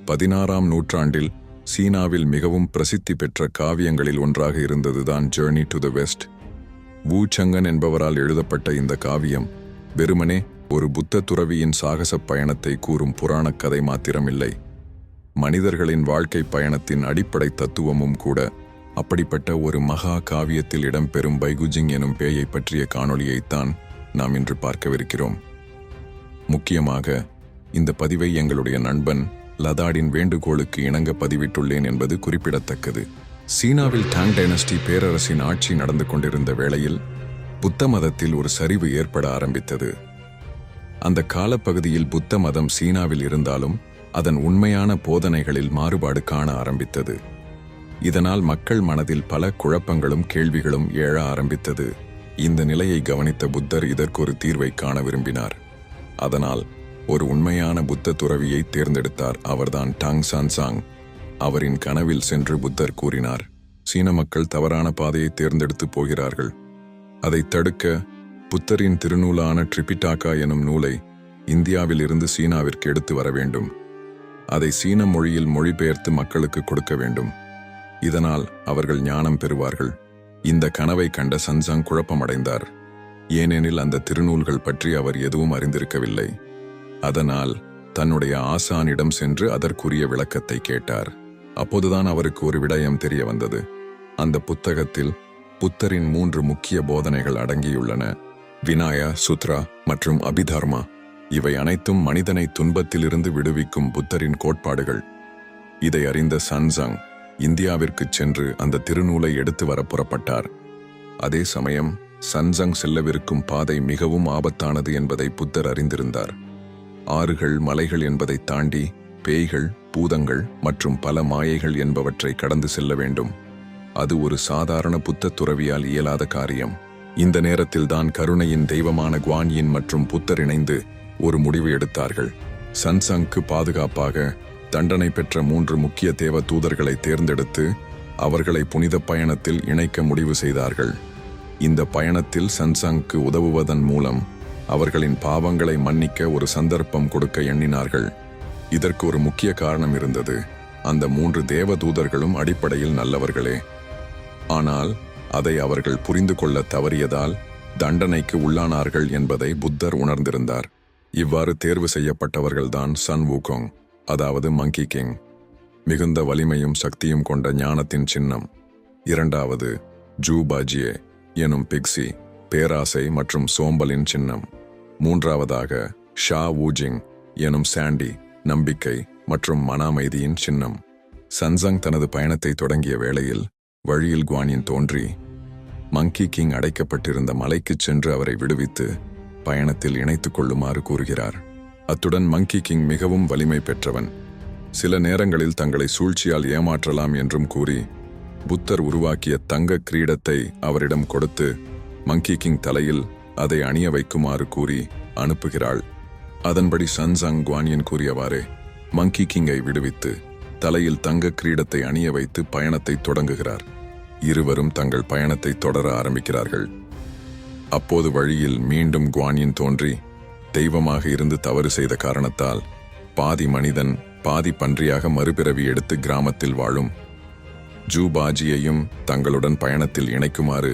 16ஆம் நூற்றாண்டில் சீனாவில் மிகவும் பிரசித்தி பெற்ற காவியங்களில் ஒன்றாக இருந்ததுதான் ஜர்னி டு த வெஸ்ட். வு சங்கன் என்பவரால் எழுதப்பட்ட இந்த காவியம் வெறுமனே ஒரு புத்த துறவியின் சாகசப் பயணத்தை கூறும் புராணக் கதை மாத்திரமில்லை, மனிதர்களின் வாழ்க்கை பயணத்தின் அடிப்படை தத்துவமும் கூட. அப்படிப்பட்ட ஒரு மகா காவியத்தில் இடம்பெறும் பைகுஜிங் எனும் பேயை பற்றிய காணொளியைத்தான் நாம் இன்று பார்க்கவிருக்கிறோம். முக்கியமாக இந்த பதிவை எங்களுடைய நண்பன் லதாடின் வேண்டுகோளுக்கு இணங்க பதிவிட்டுள்ளேன் என்பது குறிப்பிடத்தக்கது. சீனாவில் டாங் டைனஸ்டி பேரரசின் ஆட்சி நடந்து கொண்டிருந்த வேளையில் புத்த மதத்தில் ஒரு சரிவு ஏற்பட ஆரம்பித்தது. அந்த காலப்பகுதியில் புத்த மதம் சீனாவில் இருந்தாலும் அதன் உண்மையான போதனைகளில் மாறுபாடு காண ஆரம்பித்தது. இதனால் மக்கள் மனதில் பல குழப்பங்களும் கேள்விகளும் எழ ஆரம்பித்தது. இந்த நிலையை கவனித்த புத்தர் இதற்கு ஒரு தீர்வை காண விரும்பினார். அதனால் ஒரு உண்மையான புத்த துறவியை தேர்ந்தெடுத்தார். அவர்தான் டாங் சான்சாங். அவரின் கனவில் சென்று புத்தர் கூறினார், சீன மக்கள் தவறான பாதையை தேர்ந்தெடுத்து போகிறார்கள். அதை தடுக்க புத்தரின் திருநூலான ட்ரிபிடாக்கா எனும் நூலை இந்தியாவில் இருந்து சீனாவிற்கு எடுத்து வர வேண்டும். அதை சீன மொழியில் மொழிபெயர்த்து மக்களுக்கு கொடுக்க வேண்டும். இதனால் அவர்கள் ஞானம் பெறுவார்கள். இந்த கனவை கண்ட சன்சாங் குழப்பமடைந்தார். ஏனெனில் அந்த திருநூல்கள் பற்றி அவர் எதுவும் அறிந்திருக்கவில்லை. அதனால் தன்னுடைய ஆசானிடம் சென்று அதற்குரிய விளக்கத்தை கேட்டார். அப்போதுதான் அவருக்கு ஒரு விடயம் தெரிய வந்தது. அந்த புத்தகத்தில் புத்தரின் 3 முக்கிய போதனைகள் அடங்கியுள்ளன: வினாயா, சுத்ரா மற்றும் அபிதர்மா. இவை அனைத்தும் மனிதனை துன்பத்திலிருந்து விடுவிக்கும் புத்தரின் கோட்பாடுகள். இதை அறிந்த சன்சாங் இந்தியாவிற்கு சென்று அந்த திருநூலை எடுத்து வர புறப்பட்டார். அதே சமயம் சன்சாங் செல்லவிருக்கும் பாதை மிகவும் ஆபத்தானது என்பதை புத்தர் அறிந்திருந்தார். ஆறுகள், மலைகள் என்பதை தாண்டி பேய்கள், பூதங்கள் மற்றும் பல மாயைகள் என்பவற்றை கடந்து செல்ல வேண்டும். அது ஒரு சாதாரண புத்த துறவியால் இயலாத காரியம். இந்த நேரத்தில்தான் கருணையின் தெய்வமான குவான்யின் மற்றும் புத்தர் இணைந்து ஒரு முடிவு எடுத்தார்கள். சன்சாங்க்கு பாதுகாப்பாக தண்டனை பெற்ற 3 முக்கிய தேவ தூதர்களை தேர்ந்தெடுத்து அவர்களை புனித பயணத்தில் இணைக்க முடிவு செய்தார்கள். இந்த பயணத்தில் சன்சாங்க்கு உதவுவதன் மூலம் அவர்களின் பாவங்களை மன்னிக்க ஒரு சந்தர்ப்பம் கொடுக்க எண்ணினார்கள். இதற்கு ஒரு முக்கிய காரணம் இருந்தது. அந்த 3 தேவ தூதர்களும் அடிப்படையில் நல்லவர்களே. ஆனால் அதை அவர்கள் புரிந்து கொள்ள தவறியதால் தண்டனைக்கு உள்ளானார்கள் என்பதை புத்தர் உணர்ந்திருந்தார். இவ்வாறு தேர்வு செய்யப்பட்டவர்கள்தான் சன் வூகோங், அதாவது மங்கி கிங், மிகுந்த வலிமையும் சக்தியும் கொண்ட ஞானத்தின் சின்னம். 2வது ஜூ பாஜியே எனும் பிக்சி, பேராசை மற்றும் சோம்பலின் சின்னம். 3வதாக ஷா வூஜிங் எனும் சாண்டி, நம்பிக்கை மற்றும் மன அமைதியின் சின்னம். சன்சாங் தனது பயணத்தை தொடங்கிய வேளையில் வழியில் குவானின் தோன்றி மங்கி கிங் அடைக்கப்பட்டிருந்த மலைக்குச் சென்று அவரை விடுவித்து பயணத்தில் இணைத்துக் கொள்ளுமாறு கூறுகிறார். அத்துடன் மங்கி கிங் மிகவும் வலிமை பெற்றவன், சில நேரங்களில் தங்களை சூழ்ச்சியால் ஏமாற்றலாம் என்றும் கூறி புத்தர் உருவாக்கிய தங்க கிரீடத்தை அவரிடம் கொடுத்து மங்கி கிங் தலையில் அதை அணிய வைக்குமாறு கூறி அனுப்புகிறாள். அதன்படி சன்சாங் குவானியன் கூறியவாறே மங்கி கிங்கை விடுவித்து தலையில் தங்க கிரீடத்தை அணிய வைத்து பயணத்தை தொடங்குகிறார். இருவரும் தங்கள் பயணத்தை தொடர ஆரம்பிக்கிறார்கள். அப்போது வழியில் மீண்டும் குவானியன் தோன்றி தெய்வமாக இருந்து தவறு செய்த காரணத்தால் பாதி மனிதன் பாதி பன்றியாக மறுபிறவி எடுத்து கிராமத்தில் வாழும் ஜூ பாஜியையும் தங்களுடன் பயணத்தில் இணைக்குமாறு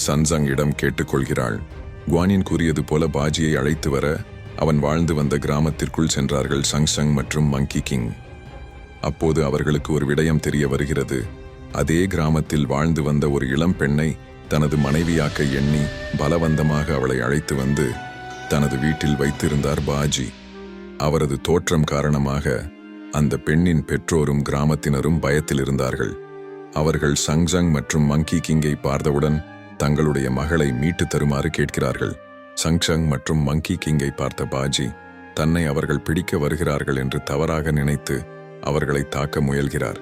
சன்சாங்கிடம் கேட்டுக்கொள்கிறாள். குவானின் கூறியது போல பாஜியை அழைத்து வர அவன் வாழ்ந்து வந்த கிராமத்திற்குள் சென்றார்கள் சன்சாங் மற்றும் மங்கி கிங். அப்போது அவர்களுக்கு ஒரு விடயம் தெரிய வருகிறது. அதே கிராமத்தில் வாழ்ந்து வந்த ஒரு இளம் பெண்ணை தனது மனைவியாக்க எண்ணி பலவந்தமாக அவளை அழைத்து வந்து தனது வீட்டில் வைத்திருந்தார் பாஜி. அவரது தோற்றம் காரணமாக அந்த பெண்ணின் பெற்றோரும் கிராமத்தினரும் பயத்தில் இருந்தார்கள். அவர்கள் சன்சாங் மற்றும் மங்கி கிங்கை பார்த்தவுடன் தங்களுடைய மகளை மீட்டு தருமாறு கேட்கிறார்கள். சன்சாங் மற்றும் மங்கி கிங்கை பார்த்த பாஜி தன்னை அவர்கள் பிடிக்க வருகிறார்கள் என்று தவறாக நினைத்து அவர்களை தாக்க முயல்கிறார்.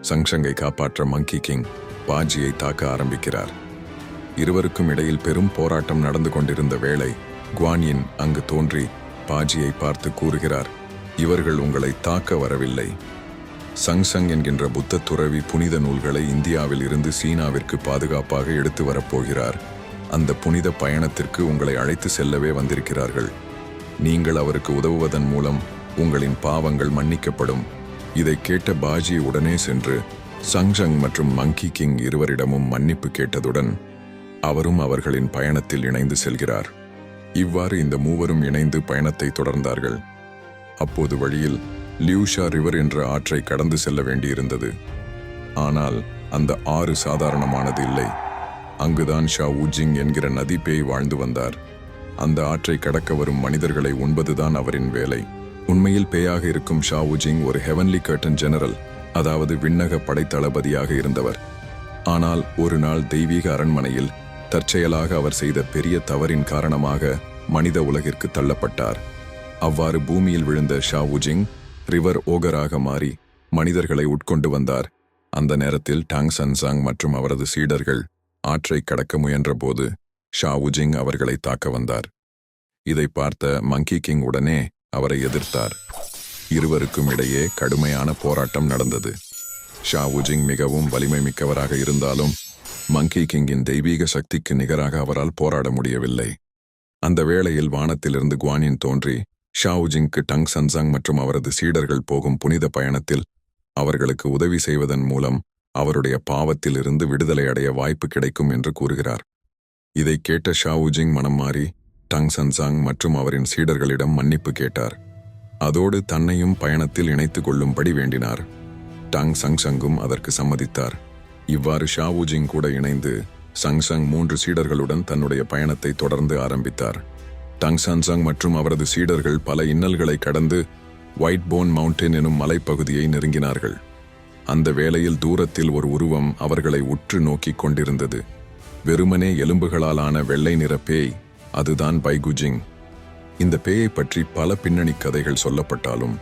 சன்சாங்கை காப்பாற்ற மங்கி கிங் பாஜியை தாக்க ஆரம்பிக்கிறார். இருவருக்கும் இடையில் பெரும் போராட்டம் நடந்து கொண்டிருந்த வேளை குவானின் அங்கு தோன்றி பாஜியை பார்த்து கூறுகிறார், இவர்கள் உங்களை தாக்க வரவில்லை. சன்சாங் என்கின்ற புத்த துறவி புனித நூல்களை இந்தியாவில் இருந்து சீனாவிற்கு பாதுகாப்பாக எடுத்து வரப்போகிறார். அந்த புனித பயணத்திற்கு உங்களை அழைத்து செல்லவே வந்திருக்கிறார்கள். நீங்கள் அவருக்கு உதவுவதன் மூலம் உங்களின் பாவங்கள் மன்னிக்கப்படும். இதை கேட்ட பாஜி உடனே சென்று சங்ஜங் மற்றும் மங்கி கிங் இருவரிடமும் மன்னிப்பு கேட்டதுடன் அவரும் அவர்களின் பயணத்தில் இணைந்து செல்கிறார். இவ்வாறு இந்த மூவரும் இணைந்து பயணத்தை தொடர்ந்தார்கள். அப்போது வழியில் லியூஷா ரிவர் என்ற ஆற்றை கடந்து செல்ல வேண்டியிருந்தது. ஆனால் அந்த ஆறு சாதாரணமானது இல்லை. அங்குதான் ஷா ஊஜிங் என்கிற நதி பேய் வாழ்ந்து வந்தார். அந்த ஆற்றை கடக்க வரும் மனிதர்களை உண்பதுதான் அவரின் வேலை. உண்மையில் பேயாக இருக்கும் ஷா ஊஜிங் ஒரு ஹெவன்லி கர்டன் ஜெனரல், அதாவது விண்ணக படைத்தளபதியாக இருந்தவர். ஆனால் ஒரு நாள் தெய்வீக அரண்மனையில் தற்செயலாக அவர் செய்த பெரிய தவறின் காரணமாக மனித உலகிற்கு தள்ளப்பட்டார். அவ்வாறு பூமியில் விழுந்த ஷா ஊஜிங் ரிவர் ஓகராக மாறி மனிதர்களை உட்கொண்டு வந்தார். அந்த நேரத்தில் டாங் சன்சாங் மற்றும் அவரது சீடர்கள் ஆற்றை கடக்க முயன்றபோது ஷா ஊஜிங் அவர்களை தாக்க வந்தார். இதை பார்த்த மங்கி கிங் உடனே அவரை எதிர்த்தார். இருவருக்கும் இடையே கடுமையான போராட்டம் நடந்தது. ஷா ஊஜிங் மிகவும் வலிமை மிக்கவராக இருந்தாலும் மங்கி கிங்கின் தெய்வீக சக்திக்கு நிகராக அவரால் போராட முடியவில்லை. அந்த வேளையில் வானத்திலிருந்து குவானின் தோன்றி ஷா ஊஜிங்க்கு டங் சன்சாங் மற்றும் அவரது சீடர்கள் போகும் புனித பயணத்தில் அவர்களுக்கு உதவி செய்வதன் மூலம் அவருடைய பாவத்தில் இருந்து விடுதலை அடைய வாய்ப்பு கிடைக்கும் என்று கூறுகிறார். இதை கேட்ட ஷா ஊஜிங் மனம் மாறி டங் சன்சாங் மற்றும் அவரின் சீடர்களிடம் மன்னிப்பு கேட்டார். அதோடு தன்னையும் பயணத்தில் இணைத்துக் கொள்ளும்படி வேண்டினார். டங் சங்சங்கும் அதற்கு சம்மதித்தார். இவ்வாறு ஷா ஊஜிங் கூட இணைந்து சங்சங் 3 சீடர்களுடன் தன்னுடைய பயணத்தை தொடர்ந்து ஆரம்பித்தார். டங் சன்சாங் மற்றும் அவரது சீடர்கள் பல இன்னல்களை கடந்து ஒயிட் போன் மவுண்டன் எனும் மலைப்பகுதியை நெருங்கினார்கள். அந்த வேளையில் தூரத்தில் ஒரு உருவம் அவர்களை உற்று நோக்கிக் கொண்டிருந்தது. வெறுமனே எலும்புகளாலான வெள்ளை நிற பேய், அதுதான் பைகுஜிங். இந்த பேயை பற்றி பல பின்னணி கதைகள் சொல்லப்பட்டாலும்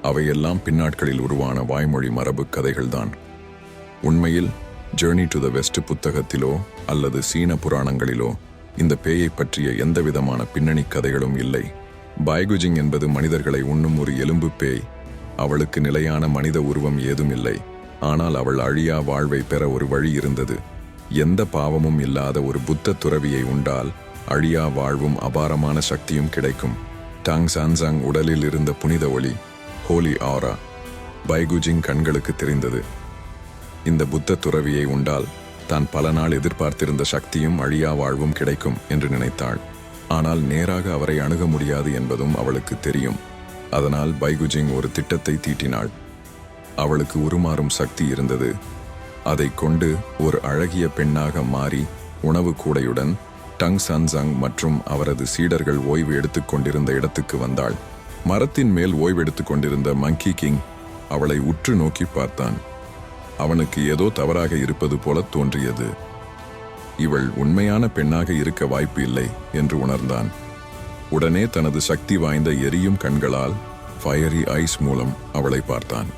அவையெல்லாம் பின்னாட்களில் உருவான வாய்மொழி மரபு கதைகள்தான். உண்மையில் ஜேர்னி டு த வெஸ்ட் புத்தகத்திலோ அல்லது சீன புராணங்களிலோ இந்த பேயை பற்றிய எந்தவிதமான பின்னணி கதைகளும் இல்லை. பைகுஜிங் என்பது மனிதர்களை உண்ணும் ஒரு எலும்பு பேய். அவளுக்கு நிலையான மனித உருவம் ஏதும் இல்லை. ஆனால் அவள் அழியா வாழ்வை பெற ஒரு வழி இருந்தது. எந்த பாவமும் இல்லாத ஒரு புத்த துறவியை உண்டால் அழியா வாழ்வும் அபாரமான சக்தியும் கிடைக்கும். டாங் சான்சாங் உடலில் இருந்த புனித ஒளி, ஹோலி ஆரா, பைகுஜிங் கண்களுக்கு தெரிந்தது. இந்த புத்த துறவியை உண்டால் தான் பல நாள் எதிர்பார்த்திருந்த சக்தியும் அழியா வாழ்வும் கிடைக்கும் என்று நினைத்தாள். ஆனால் நேராக அவரை அணுக முடியாது என்பதும் அவளுக்கு தெரியும். அதனால் பைகுஜிங் ஒரு திட்டத்தை தீட்டினாள். அவளுக்கு உருமாறும் சக்தி இருந்தது. அதை கொண்டு ஒரு அழகிய பெண்ணாக மாறி உணவு கூடையுடன் டங் சன்சாங் மற்றும் அவரது சீடர்கள் ஓய்வு எடுத்துக் கொண்டிருந்த இடத்துக்கு வந்தாள். மரத்தின் மேல் ஓய்வெடுத்துக் கொண்டிருந்த மங்கி கிங் அவளை உற்று நோக்கி பார்த்தான். அவனுக்கு ஏதோ தவறாக இருப்பது போல தோன்றியது. இவள் உண்மையான பெண்ணாக இருக்க வாய்ப்பு இல்லை என்று உணர்ந்தான். உடனே தனது சக்தி வாய்ந்த எரியும் கண்களால் ஃபயரி ஐஸ் மூலம் அவளை பார்த்தான்.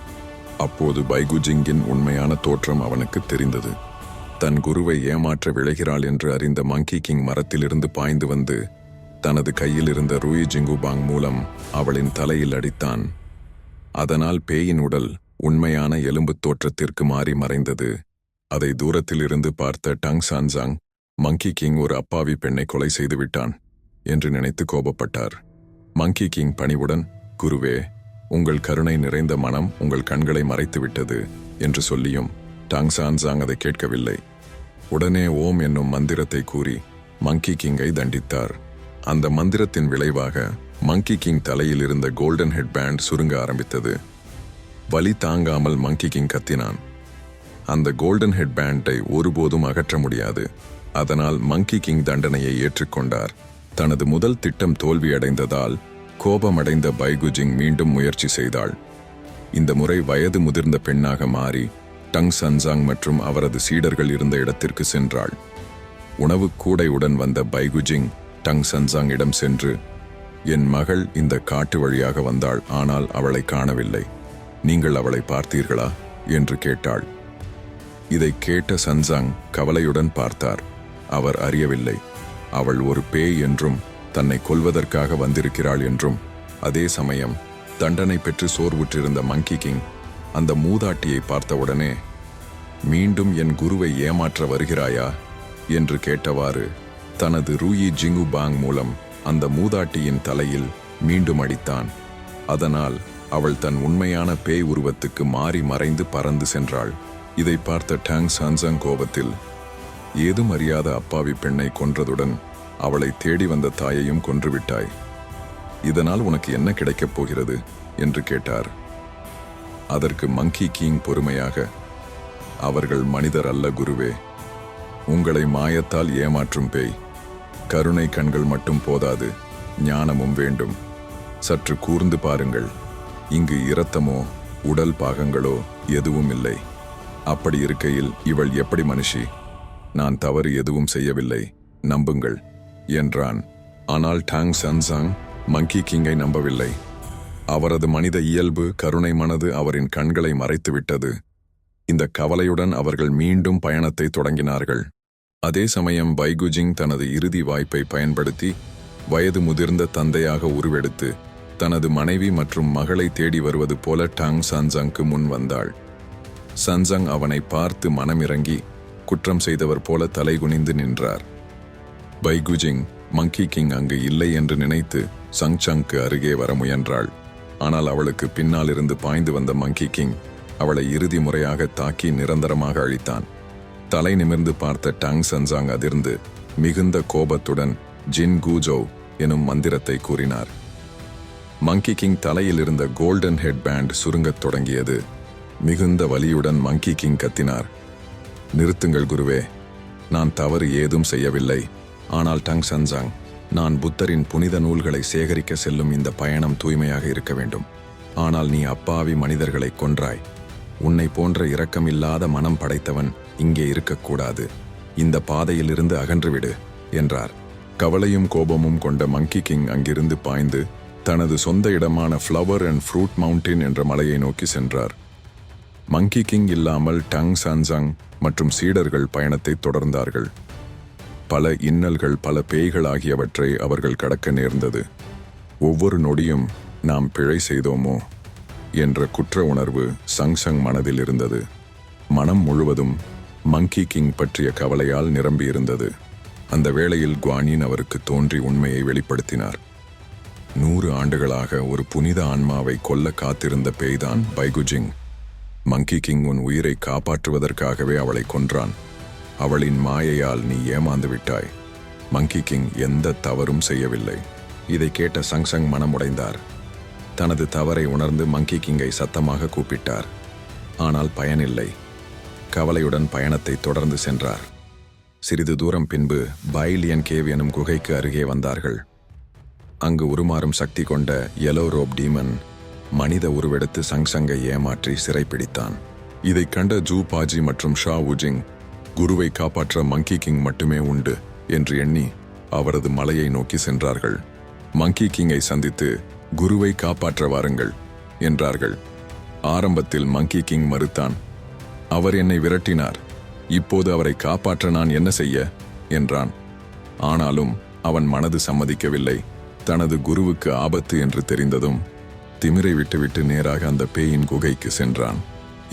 அப்போது பைகுஜிங்கின் உண்மையான தோற்றம் அவனுக்கு தெரிந்தது. தன் குருவை ஏமாற்ற விளைகிறாள் என்று அறிந்த மங்கி கிங் மரத்திலிருந்து பாய்ந்து வந்து தனது கையில் இருந்த ரூயி ஜிங்குபாங் மூலம் அவளின் தலையில் அடித்தான். அதனால் பேயின் உடல் உண்மையான எலும்பு தோற்றத்திற்கு மாறி மறைந்தது. அதை தூரத்தில் இருந்து பார்த்த டங் சான்சாங் மங்கி கிங் ஒரு அப்பாவி பெண்ணை கொலை செய்து விட்டான் என்று நினைத்து கோபப்பட்டார். மங்கி கிங் பணிவுடன், குருவே, உங்கள் கருணை நிறைந்த மனம் உங்கள் கண்களை மறைத்து விட்டது என்று சொல்லியும் டாங் சான்சாங் அதை கேட்கவில்லை. உடனே ஓம் என்னும் மந்திரத்தை கூறி மங்கி கிங்கை தண்டித்தார். அந்த மந்திரத்தின் விளைவாக மங்கி கிங் தலையில் இருந்த கோல்டன் ஹெட்பேண்ட் சுருங்க ஆரம்பித்தது. வலி தாங்காமல் மங்கி கிங் கத்தினான். அந்த கோல்டன் ஹெட்பேண்டை ஒருபோதும் அகற்ற முடியாது. அதனால் மங்கி கிங் தண்டனையை ஏற்றுக்கொண்டார். தனது முதல் திட்டம் தோல்வியடைந்ததால் கோபமடைந்த பைகுஜிங் மீண்டும் முயற்சி செய்தாள். இந்த முறை வயது முதிர்ந்த பெண்ணாக மாறி டங் சன்சாங் மற்றும் அவரது சீடர்கள் இருந்த இடத்திற்கு சென்றாள். உணவு கூடையுடன் வந்த பைகுஜிங் டங் சன்சாங் இடம் சென்று, என் மகள் இந்த காட்டு வழியாக வந்தாள், ஆனால் அவளை காணவில்லை. நீங்கள் அவளை பார்த்தீர்களா என்று கேட்டாள். இதை கேட்ட சன்சாங் கவலையுடன் பார்த்தார். அவர் அறியவில்லை. அவள் ஒரு பேய் என்றும் தன்னை கொல்வதற்காக வந்திருக்கிறாள் என்றும். அதே சமயம் தண்டனை பெற்று சோர்வுற்றிருந்த மங்கி கிங் அந்த மூதாட்டியை பார்த்தவுடனே, மீண்டும் என் குருவை ஏமாற்ற வருகிறாயா என்று கேட்டவாறு தனது ரூயி ஜிங்குபாங் மூலம் அந்த மூதாட்டியின் தலையில் மீண்டும் அடித்தான். அதனால் அவள் தன் உண்மையான பேய் உருவத்துக்கு மாறி மறைந்து பறந்து சென்றாள். இதை பார்த்த டாங் சான்சாங் கோபத்தில், ஏதும் அறியாத அப்பாவி பெண்ணை கொன்றதுடன் அவளை தேடி வந்த தாயையும் கொன்றுவிட்டாய். இதனால் உனக்கு என்ன கிடைக்கப் போகிறது என்று கேட்டார். அதற்கு மங்கி கிங் பொறுமையாக, அவர்கள் மனிதர் அல்ல குருவே. உங்களை மாயத்தால் ஏமாற்றும் பேய். கருணை கண்கள் மட்டும் போதாது, ஞானமும் வேண்டும். சற்று கூர்ந்து பாருங்கள். இங்கு இரத்தமோ உடல் பாகங்களோ எதுவும் இல்லை. அப்படி இருக்கையில் இவள் எப்படி மனுஷி? நான் தவறு எதுவும் செய்யவில்லை, நம்புங்கள் என்றான். ஆனால் டாங் சான்சாங் மங்கி கிங்கை நம்பவில்லை. அவரது மனித இயல்பு, கருணை மனது அவரின் கண்களை மறைத்துவிட்டது. இந்த கவலையுடன் அவர்கள் மீண்டும் பயணத்தை தொடங்கினார்கள். அதே சமயம் பைகுஜிங் தனது இறுதி வாய்ப்பை பயன்படுத்தி வயது முதிர்ந்த தந்தையாக உருவெடுத்து தனது மனைவி மற்றும் மகளை தேடி வருவது போல டாங் சான்சாங்க்கு முன் வந்தாள். சான்சாங் அவனை பார்த்து மனமிறங்கி குற்றம் செய்தவர் போல தலைகுனிந்து நின்றார். பைகுஜிங் மங்கி கிங் அங்கு இல்லை என்று நினைத்து சங்சங்க்கு அருகே வர முயன்றாள். ஆனால் அவளுக்கு பின்னால் இருந்து பாய்ந்து வந்த மங்கி கிங் அவளை இறுதி முறையாக தாக்கி நிரந்தரமாக அழித்தான். தலை நிமிர்ந்து பார்த்த டாங் சான்சாங் அதிர்ந்து மிகுந்த கோபத்துடன் ஜின் கூஜோ எனும் மந்திரத்தை கூறினார். மங்கி கிங் தலையில் இருந்த கோல்டன் ஹெட் பேண்ட் சுருங்கத் தொடங்கியது. மிகுந்த வலியுடன் மங்கி கிங் கத்தினார், நிறுத்துங்கள் குருவே, நான் தவறு ஏதும் செய்யவில்லை. ஆனால் டாங் சான்சாங், நான் புத்தரின் புனித நூல்களை சேகரிக்க செல்லும் இந்த பயணம் தூய்மையாக இருக்க வேண்டும். ஆனால் நீ அப்பாவி மனிதர்களை கொன்றாய். உன்னை போன்ற இரக்கமில்லாத மனம் படைத்தவன் இங்கே இருக்கக்கூடாது. இந்த பாதையிலிருந்து அகன்றுவிடு என்றார். கவலையும் கோபமும் கொண்ட மங்கி கிங் அங்கிருந்து பாய்ந்து தனது சொந்த இடமான ஃப்ளவர் அண்ட் ஃப்ரூட் மவுண்டன் என்ற மலையை நோக்கி சென்றார். மங்கி கிங் இல்லாமல் டாங் சான்சாங் மற்றும் சீடர்கள் பயணத்தை தொடர்ந்தார்கள். பல இன்னல்கள், பல பேய்கள் ஆகியவற்றை அவர்கள் கடக்க நேர்ந்தது. ஒவ்வொரு நொடியும் நாம் பிழை செய்தோமோ என்ற குற்ற உணர்வு சங்சங் மனதில் இருந்தது. மனம் முழுவதும் மங்கி கிங் பற்றிய கவலையால் நிரம்பியிருந்தது. அந்த வேளையில் குவானின் அவருக்கு தோன்றி உண்மையை வெளிப்படுத்தினார். 100 ஆண்டுகளாக ஒரு புனித ஆன்மாவை கொல்ல காத்திருந்த பேய்தான் பைகுஜிங். மங்கி கிங் உன் உயிரை காப்பாற்றுவதற்காகவே அவளை கொன்றான். அவளின் மாயையால் நீ ஏமாந்து விட்டாய். மங்கி கிங் எந்த தவறும் செய்யவில்லை. இதை கேட்ட சங்சங் மனமுடைந்தார். தனது தவறை உணர்ந்து மங்கி கிங்கை சத்தமாக கூப்பிட்டார். ஆனால் பயனில்லை. கவலையுடன் பயணத்தை தொடர்ந்து சென்றார். சிறிது தூரம் பின்பு பைலியன் கேவ் எனும் குகைக்கு அருகே வந்தார்கள். அங்கு உருமாறும் சக்தி கொண்ட எல்லோ ரோப் டீமன் மனித உருவெடுத்து சங்சங்கை ஏமாற்றி சிறைப்பிடித்தான். இதைக் கண்ட ஜூ பாஜி மற்றும் ஷா உஜிங், குருவை காப்பாற்ற மங்கி கிங் மட்டுமே உண்டு என்று எண்ணி அவரது மலையை நோக்கி சென்றார்கள். மங்கி கிங்கை சந்தித்து குருவை காப்பாற்ற வாருங்கள் என்றார்கள். ஆரம்பத்தில் மங்கி கிங் மறுத்தான். அவர் என்னை விரட்டினார். இப்போது அவரை காப்பாற்ற நான் என்ன செய்ய என்றான். ஆனாலும் அவன் மனது சம்மதிக்கவில்லை. தனது குருவுக்கு ஆபத்து என்று தெரிந்ததும் திமிரை விட்டுவிட்டு நேராக அந்த பேயின் குகைக்கு சென்றான்.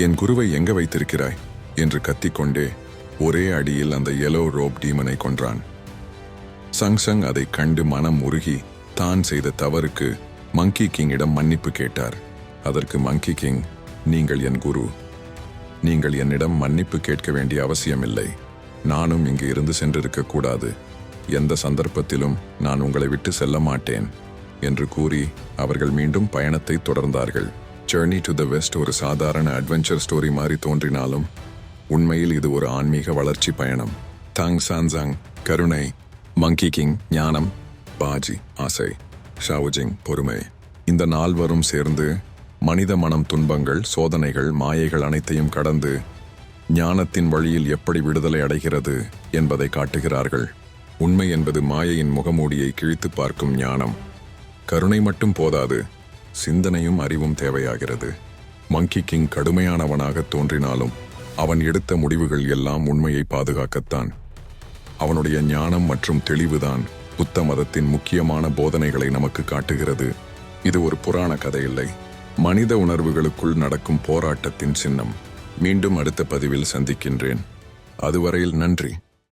என் குருவை எங்க வைத்திருக்கிறாய் என்று கத்திக்கொண்டே ஒரே அடியில் அந்த எல்லோ ரோப் டீமனை கொன்றான். சங்சங் அதை கண்டு மனம் உருகி தான் செய்த தவறுக்கு மங்கி கிங்கிடம் மன்னிப்பு கேட்டார். அதற்கு மங்கி கிங், நீங்கள் என் குரு. நீங்கள் என்னிடம் மன்னிப்பு கேட்க வேண்டிய அவசியமில்லை. நானும் இங்கு இருந்து சென்றிருக்கக்கூடாது. எந்த சந்தர்ப்பத்திலும் நான் உங்களை விட்டு செல்ல மாட்டேன் என்று கூறி அவர்கள் மீண்டும் பயணத்தை தொடர்ந்தார்கள். ஜர்னி டு த வெஸ்ட் ஒரு சாதாரண அட்வென்ச்சர் ஸ்டோரி மாதிரி தோன்றினாலும் உண்மையில் இது ஒரு ஆன்மீக வளர்ச்சி பயணம். டாங் சான்சாங் கருணை, மங்கி கிங் ஞானம், பாஜி ஆசை, ஷாவுஜிங் பொறுமை. இந்த நால்வரும் சேர்ந்து மனித மனம் துன்பங்கள், சோதனைகள், மாயைகள் அனைத்தையும் கடந்து ஞானத்தின் வழியில் எப்படி விடுதலை அடைகிறது என்பதை காட்டுகிறார்கள். உண்மை என்பது மாயையின் முகமூடியை கிழித்து பார்க்கும் ஞானம். கருணை மட்டும் போதாது, சிந்தனையும் அறிவும் தேவையாகிறது. மங்கி கிங் கடுமையானவனாக தோன்றினாலும் அவன் எடுத்த முடிவுகள் எல்லாம் உண்மையை பாதுகாக்கத்தான். அவனுடைய ஞானம் மற்றும் தெளிவுதான் புத்த மதத்தின் முக்கியமான போதனைகளை நமக்கு காட்டுகிறது. இது ஒரு புராண கதையில்லை, மனித உணர்வுகளுக்குள் நடக்கும் போராட்டத்தின் சின்னம். மீண்டும் அடுத்த பதிவில் சந்திக்கின்றேன். அதுவரையில் நன்றி.